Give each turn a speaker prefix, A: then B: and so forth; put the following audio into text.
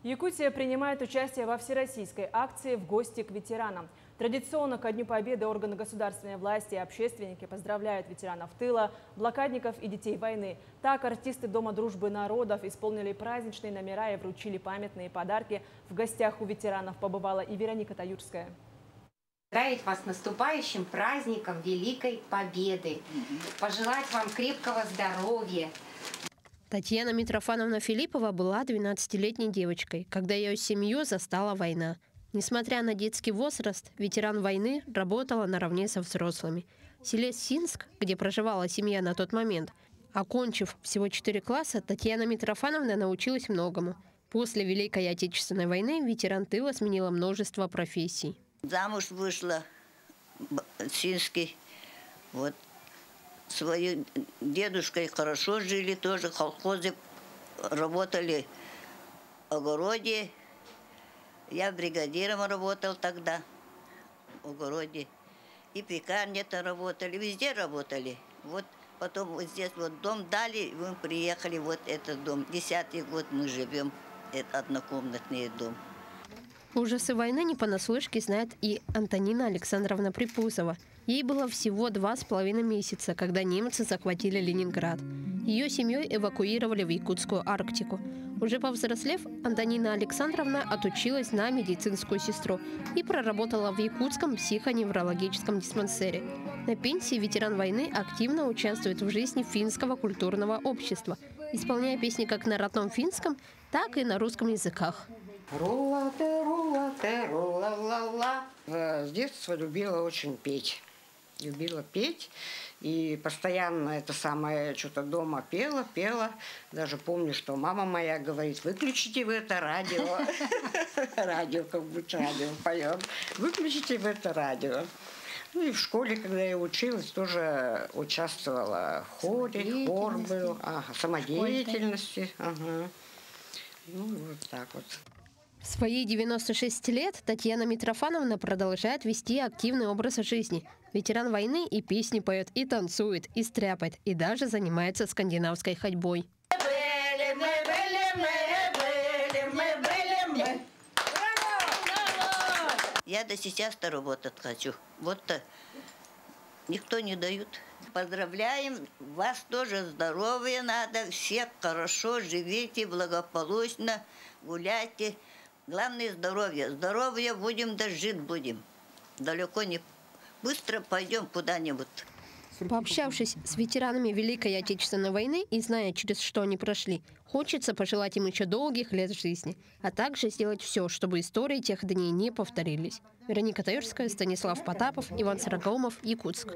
A: Якутия принимает участие во всероссийской акции «В гости к ветеранам». Традиционно ко Дню Победы органы государственной власти и общественники поздравляют ветеранов тыла, блокадников и детей войны. Так артисты Дома дружбы народов исполнили праздничные номера и вручили памятные подарки. В гостях у ветеранов побывала и Вероника Таюрская.
B: Поздравить вас с наступающим праздником Великой Победы. Пожелать вам крепкого здоровья.
C: Татьяна Митрофановна Филиппова была 12-летней девочкой, когда ее семью застала война. Несмотря на детский возраст, ветеран войны работала наравне со взрослыми. В селе Синск, где проживала семья на тот момент, окончив всего 4 класса, Татьяна Митрофановна научилась многому. После Великой Отечественной войны ветеран тыла сменила множество профессий.
D: Замуж вышла в Синске. Вот. Своей дедушкой хорошо жили тоже, в колхозе работали в огороде. Я бригадиром работал тогда в огороде. И пекарня-то работали, везде работали. Вот потом вот здесь вот дом дали, и мы приехали, вот этот дом. 10-й год мы живем, это однокомнатный дом.
C: Ужасы войны не понаслышке знает и Антонина Александровна Припузова. Ей было всего 2,5 месяца, когда немцы захватили Ленинград. Ее семьей эвакуировали в Якутскую Арктику. Уже повзрослев, Антонина Александровна отучилась на медицинскую сестру и проработала в Якутском психоневрологическом диспансере. На пенсии ветеран войны активно участвует в жизни финского культурного общества, исполняя песни как на родном финском, так и на русском языках.
E: С детства любила очень петь. Любила петь. И постоянно это самое что-то дома пела. Даже помню, что мама моя говорит: выключите вы это радио. Радио, как будто радио поем. Выключите вы это радио. Ну и в школе, когда я училась, тоже участвовала в хоре. Хор был. Самодеятельности. Ага. Ну, вот так вот.
C: В свои 96 лет Татьяна Митрофановна продолжает вести активный образ жизни. Ветеран войны и песни поет, и танцует, и стряпает, и даже занимается скандинавской ходьбой.
D: Я до сейчас-то работать хочу. Вот-то никто не дает. Поздравляем, вас тоже здоровья надо, всех хорошо, живите благополучно, гуляйте. Главное здоровье. Здоровье будем, да жить будем. Далеко не быстро пойдем куда-нибудь.
C: Пообщавшись с ветеранами Великой Отечественной войны и зная, через что они прошли, хочется пожелать им еще долгих лет жизни, а также сделать все, чтобы истории тех дней не повторились. Вероника Таюрская, Станислав Потапов, Иван Сороколмов, Якутск.